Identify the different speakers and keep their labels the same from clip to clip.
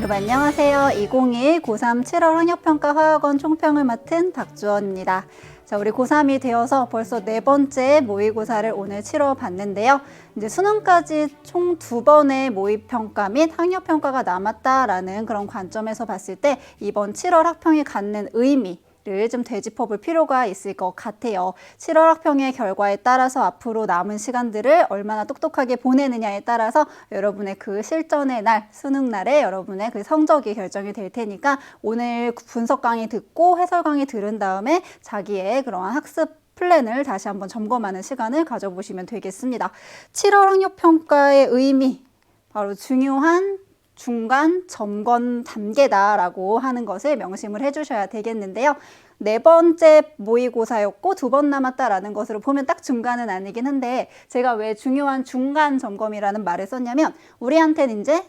Speaker 1: 여러분 안녕하세요. 2021 고3 7월 학력평가 화학원 총평을 맡은 박주원입니다. 자, 우리 고3이 되어서 벌써 네 번째 모의고사를 오늘 치러 봤는데요. 이제 수능까지 총 2번의 모의평가 및 학력평가가 남았다라는 그런 관점에서 봤을 때 이번 7월 학평이 갖는 의미 를 좀 되짚어 볼 필요가 있을 것 같아요. 7월 학평의 결과에 따라서 앞으로 남은 시간들을 얼마나 똑똑하게 보내느냐에 따라서 여러분의 그 실전의 날, 수능 날에 여러분의 그 성적이 결정이 될 테니까 오늘 분석 강의 듣고 해설 강의 들은 다음에 자기의 그러한 학습 플랜을 다시 한번 점검하는 시간을 가져보시면 되겠습니다. 7월 학력평가의 의미, 바로 중요한 중간 점검 단계다라고 하는 것을 명심을 해주셔야 되겠는데요. 네 번째 모의고사였고 2번 남았다라는 것으로 보면 딱 중간은 아니긴 한데 제가 왜 중요한 중간 점검이라는 말을 썼냐면 우리한테는 이제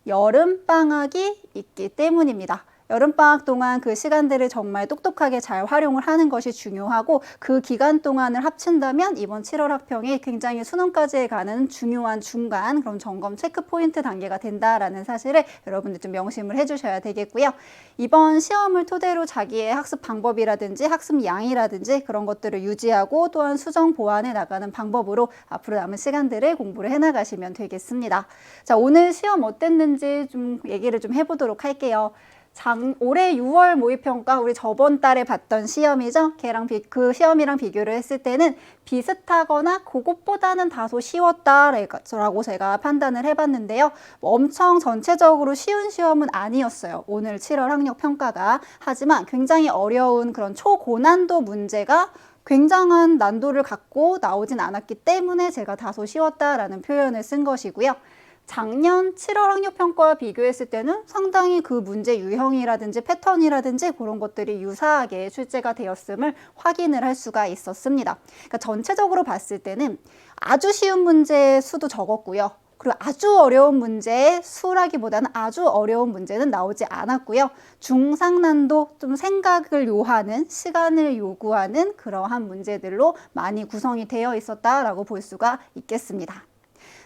Speaker 1: 여름방학이 있기 때문입니다. 여름방학 동안 그 시간들을 정말 똑똑하게 잘 활용을 하는 것이 중요하고 그 기간 동안을 합친다면 이번 7월 학평이 굉장히 수능까지 가는 중요한 중간 그런 점검 체크 포인트 단계가 된다라는 사실을 여러분들 좀 명심을 해주셔야 되겠고요. 이번 시험을 토대로 자기의 학습 방법이라든지 학습 양이라든지 그런 것들을 유지하고 또한 수정 보완해 나가는 방법으로 앞으로 남은 시간들을 공부를 해나가시면 되겠습니다. 자, 오늘 시험 어땠는지 좀 얘기를 좀 해보도록 할게요. 올해 6월 모의평가 우리 저번 달에 봤던 시험이죠. 그 시험이랑 비교를 했을 때는 비슷하거나 그것보다는 다소 쉬웠다라고 제가 판단을 해봤는데요. 엄청 전체적으로 쉬운 시험은 아니었어요. 오늘 7월 학력평가가. 하지만 굉장히 어려운 그런 초고난도 문제가 굉장한 난도를 갖고 나오진 않았기 때문에 제가 다소 쉬웠다라는 표현을 쓴 것이고요. 작년 7월 학력평가와 비교했을 때는 상당히 그 문제 유형이라든지 패턴이라든지 그런 것들이 유사하게 출제가 되었음을 확인을 할 수가 있었습니다. 그러니까 전체적으로 봤을 때는 아주 쉬운 문제의 수도 적었고요. 그리고 아주 어려운 문제의 수라기보다는 아주 어려운 문제는 나오지 않았고요. 중상난도 좀 생각을 요하는 시간을 요구하는 그러한 문제들로 많이 구성이 되어 있었다라고 볼 수가 있겠습니다.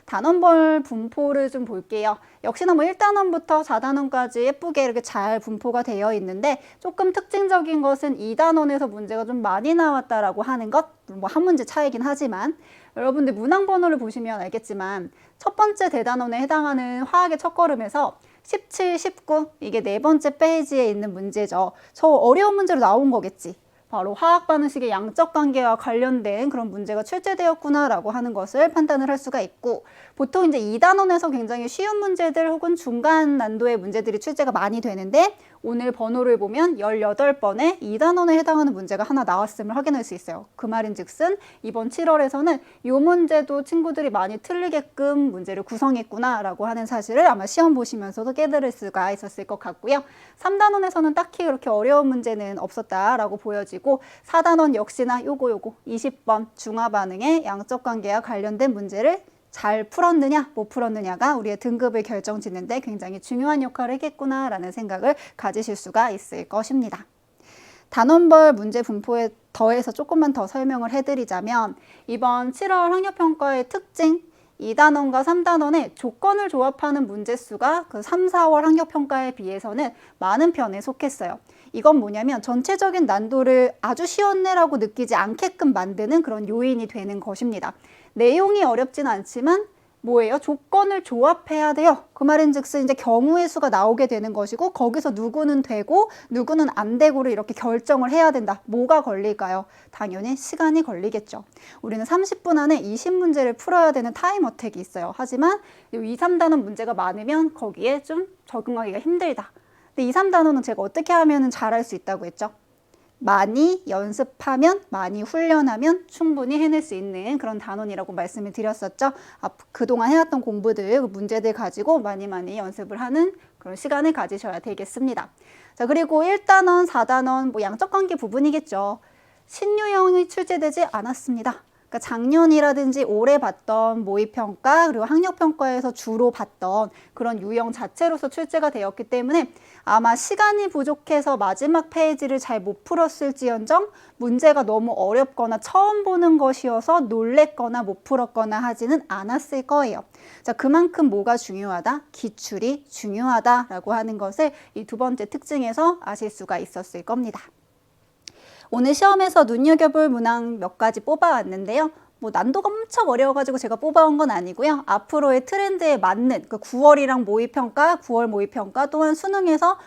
Speaker 1: 단원별 분포를 좀 볼게요. 역시나 뭐 1단원부터 4단원까지 예쁘게 이렇게 잘 분포가 되어 있는데 조금 특징적인 것은 2단원에서 문제가 좀 많이 나왔다라고 하는 것, 뭐 한 문제 차이긴 하지만 여러분들 문항 번호를 보시면 알겠지만 첫 번째 대단원에 해당하는 화학의 첫걸음에서 17, 19 이게 네 번째 페이지에 있는 문제죠. 저 어려운 문제로 나온 거겠지. 바로 화학 반응식의 양적 관계와 관련된 그런 문제가 출제되었구나라고 하는 것을 판단을 할 수가 있고 보통 이제 2단원에서 굉장히 쉬운 문제들 혹은 중간 난도의 문제들이 출제가 많이 되는데 오늘 번호를 보면 18번에 2단원에 해당하는 문제가 하나 나왔음을 확인할 수 있어요. 그 말인즉슨 이번 7월에서는 이 문제도 친구들이 많이 틀리게끔 문제를 구성했구나라고 하는 사실을 아마 시험 보시면서도 깨달을 수가 있었을 것 같고요. 3단원에서는 딱히 그렇게 어려운 문제는 없었다라고 보여지고 4단원 역시나 요거 20번 중화 반응의 양적 관계와 관련된 문제를 잘 풀었느냐 못 풀었느냐가 우리의 등급을 결정짓는데 굉장히 중요한 역할을 했겠구나라는 생각을 가지실 수가 있을 것입니다. 단원별 문제 분포에 더해서 조금만 더 설명을 해드리자면 이번 7월 학력평가의 특징 2단원과 3단원의 조건을 조합하는 문제 수가 그 3, 4월 학력평가에 비해서는 많은 편에 속했어요. 이건 뭐냐면 전체적인 난도를 아주 쉬웠네라고 느끼지 않게끔 만드는 그런 요인이 되는 것입니다. 내용이 어렵진 않지만 뭐예요? 조건을 조합해야 돼요. 그 말인즉슨 이제 경우의 수가 나오게 되는 것이고 거기서 누구는 되고 누구는 안 되고를 이렇게 결정을 해야 된다. 뭐가 걸릴까요? 당연히 시간이 걸리겠죠. 우리는 30분 안에 20문제를 풀어야 되는 타임 어택이 있어요. 하지만 2, 3단원 문제가 많으면 거기에 좀 적응하기가 힘들다. 근데 2, 3단원은 제가 어떻게 하면 잘할 수 있다고 했죠? 많이 연습하면, 많이 훈련하면 충분히 해낼 수 있는 그런 단원이라고 말씀을 드렸었죠. 그동안 해왔던 공부들, 문제들 가지고 많이 연습을 하는 그런 시간을 가지셔야 되겠습니다. 자, 그리고 1단원, 4단원, 뭐 양적 관계 부분이겠죠. 신유형이 출제되지 않았습니다. 그러니까 작년이라든지 올해 봤던 모의평가 그리고 학력평가에서 주로 봤던 그런 유형 자체로서 출제가 되었기 때문에 아마 시간이 부족해서 마지막 페이지를 잘 못 풀었을지언정 문제가 너무 어렵거나 처음 보는 것이어서 놀랬거나 못 풀었거나 하지는 않았을 거예요. 자, 그만큼 뭐가 중요하다? 기출이 중요하다라고 하는 것을 이 두 번째 특징에서 아실 수가 있었을 겁니다. 오늘 시험에서 눈여겨볼 문항 몇 가지 뽑아왔는데요. 뭐 난도가 엄청 어려워가지고 제가 뽑아온 건 아니고요. 앞으로의 트렌드에 맞는 그 9월이랑 모의평가, 9월 모의평가 또한 수능에서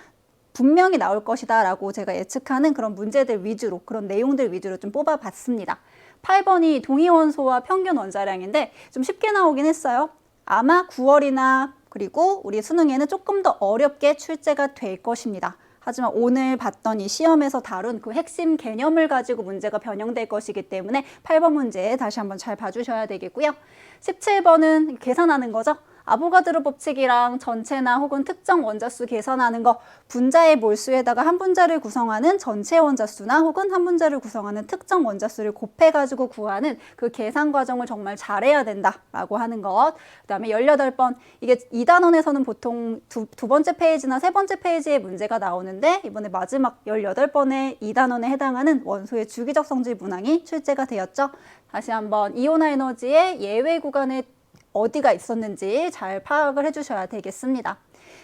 Speaker 1: 분명히 나올 것이다 라고 제가 예측하는 그런 문제들 위주로, 그런 내용들 위주로 좀 뽑아봤습니다. 8번이 동위원소와 평균 원자량인데 좀 쉽게 나오긴 했어요. 아마 9월이나 그리고 우리 수능에는 조금 더 어렵게 출제가 될 것입니다. 하지만 오늘 봤던 이 시험에서 다룬 그 핵심 개념을 가지고 문제가 변형될 것이기 때문에 8번 문제 다시 한번 잘 봐주셔야 되겠고요. 17번은 계산하는 거죠. 아보가드로 법칙이랑 전체나 혹은 특정 원자수 계산하는 거, 분자의 몰수에다가 한 분자를 구성하는 전체 원자수나 혹은 한 분자를 구성하는 특정 원자수를 곱해가지고 구하는 그 계산 과정을 정말 잘해야 된다라고 하는 것. 그다음에 18번, 이게 2단원에서는 보통 두 번째 페이지나 세 번째 페이지에 문제가 나오는데 이번에 마지막 18번의 2단원에 해당하는 원소의 주기적 성질 문항이 출제가 되었죠. 다시 한번 이온화 에너지의 예외 구간에 어디가 있었는지 잘 파악을 해주셔야 되겠습니다.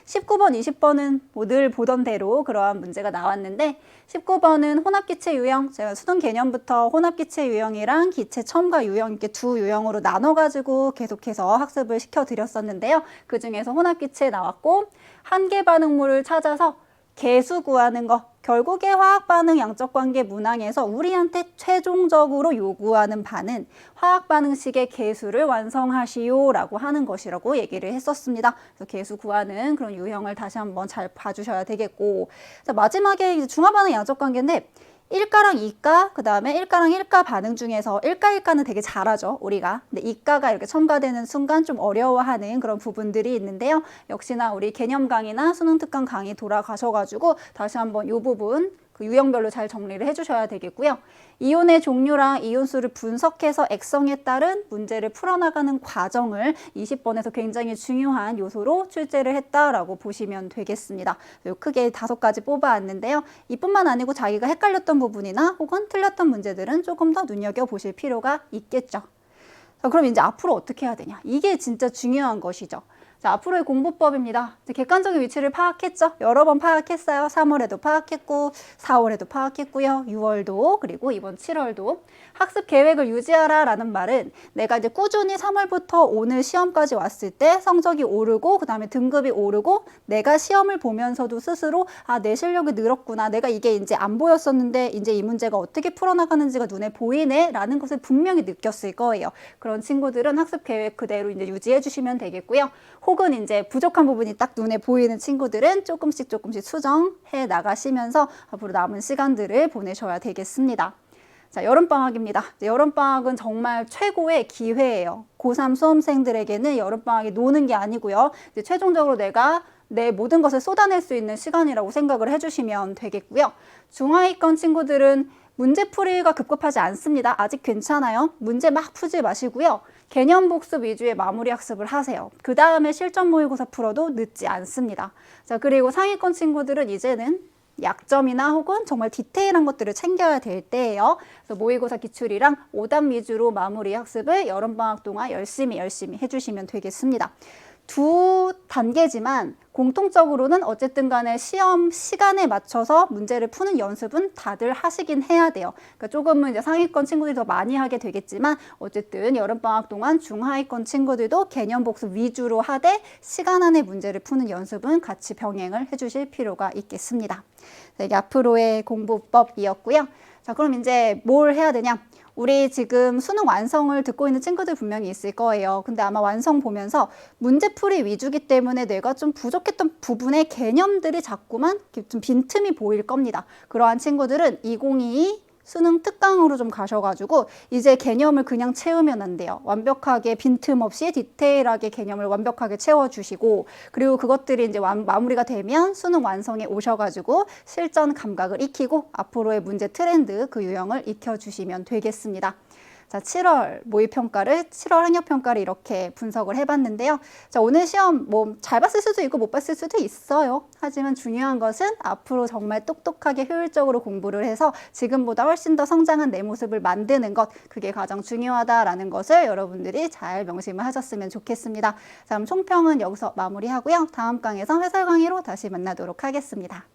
Speaker 1: 19번, 20번은 뭐 늘 보던 대로 그러한 문제가 나왔는데 19번은 혼합기체 유형, 제가 수능 개념부터 혼합기체 유형이랑 기체 첨가 유형 이렇게 두 유형으로 나눠가지고 계속해서 학습을 시켜드렸었는데요. 그중에서 혼합기체 나왔고 한계 반응물을 찾아서 개수 구하는 거, 결국에 화학반응 양적관계 문항에서 우리한테 최종적으로 요구하는 바는 화학반응식의 개수를 완성하시오라고 하는 것이라고 얘기를 했었습니다. 그래서 개수 구하는 그런 유형을 다시 한번 잘 봐주셔야 되겠고, 자, 마지막에 중화반응 양적관계인데 1가랑 2가, 그 다음에 1가랑 1가 반응 중에서 1가, 1가는 되게 잘하죠, 우리가. 근데 2가가 이렇게 첨가되는 순간 좀 어려워하는 그런 부분들이 있는데요. 역시나 우리 개념 강의나 수능 특강 강의 돌아가셔가지고 다시 한번 이 부분 그 유형별로 잘 정리를 해주셔야 되겠고요. 이온의 종류랑 이온수를 분석해서 액성에 따른 문제를 풀어나가는 과정을 20번에서 굉장히 중요한 요소로 출제를 했다라고 보시면 되겠습니다. 크게 5가지 뽑아왔는데요. 이뿐만 아니고 자기가 헷갈렸던 부분이나 혹은 틀렸던 문제들은 조금 더 눈여겨보실 필요가 있겠죠. 자, 그럼 이제 앞으로 어떻게 해야 되냐? 이게 진짜 중요한 것이죠. 자, 앞으로의 공부법입니다. 객관적인 위치를 파악했죠. 여러 번 파악했어요. 3월에도 파악했고 4월에도 파악했고요. 6월도 그리고 이번 7월도. 학습 계획을 유지하라 라는 말은 내가 이제 꾸준히 3월부터 오늘 시험까지 왔을 때 성적이 오르고 그 다음에 등급이 오르고 내가 시험을 보면서도 스스로 아, 내 실력이 늘었구나. 내가 이게 이제 안 보였었는데 이제 이 문제가 어떻게 풀어나가는지가 눈에 보이네 라는 것을 분명히 느꼈을 거예요. 그런 친구들은 학습 계획 그대로 이제 유지해 주시면 되겠고요. 혹은 이제 부족한 부분이 딱 눈에 보이는 친구들은 조금씩 수정해 나가시면서 앞으로 남은 시간들을 보내셔야 되겠습니다. 자, 여름방학입니다. 여름방학은 정말 최고의 기회예요. 고3 수험생들에게는 여름방학이 노는 게 아니고요. 이제 최종적으로 내가 내 모든 것을 쏟아낼 수 있는 시간이라고 생각을 해주시면 되겠고요. 중하위권 친구들은 문제풀이가 급급하지 않습니다. 아직 괜찮아요. 문제 막 푸지 마시고요. 개념 복습 위주의 마무리 학습을 하세요. 그 다음에 실전 모의고사 풀어도 늦지 않습니다. 자, 그리고 상위권 친구들은 이제는 약점이나 혹은 정말 디테일한 것들을 챙겨야 될 때예요. 그래서 모의고사 기출이랑 오답 위주로 마무리 학습을 여름방학 동안 열심히 해주시면 되겠습니다. 두 단계지만 공통적으로는 어쨌든 간에 시험 시간에 맞춰서 문제를 푸는 연습은 다들 하시긴 해야 돼요. 그러니까 조금은 이제 상위권 친구들이 더 많이 하게 되겠지만 어쨌든 여름방학 동안 중하위권 친구들도 개념 복습 위주로 하되 시간 안에 문제를 푸는 연습은 같이 병행을 해주실 필요가 있겠습니다. 이게 앞으로의 공부법이었고요. 자, 그럼 이제 뭘 해야 되냐? 우리 지금 수능 완성을 듣고 있는 친구들 분명히 있을 거예요. 근데 아마 완성 보면서 문제풀이 위주기 때문에 내가 좀 부족했던 부분의 개념들이 자꾸만 좀 빈틈이 보일 겁니다. 그러한 친구들은 2022 수능 특강으로 좀 가셔가지고 이제 개념을 그냥 채우면 안 돼요. 완벽하게 빈틈없이 디테일하게 개념을 완벽하게 채워주시고 그리고 그것들이 이제 마무리가 되면 수능 완성에 오셔가지고 실전 감각을 익히고 앞으로의 문제 트렌드 그 유형을 익혀주시면 되겠습니다. 자, 7월 모의평가를, 7월 학력평가를 이렇게 분석을 해봤는데요. 자, 오늘 시험 뭐 잘 봤을 수도 있고 못 봤을 수도 있어요. 하지만 중요한 것은 앞으로 정말 똑똑하게 효율적으로 공부를 해서 지금보다 훨씬 더 성장한 내 모습을 만드는 것, 그게 가장 중요하다라는 것을 여러분들이 잘 명심을 하셨으면 좋겠습니다. 자, 그럼 총평은 여기서 마무리하고요. 다음 강에서 해설 강의로 다시 만나도록 하겠습니다.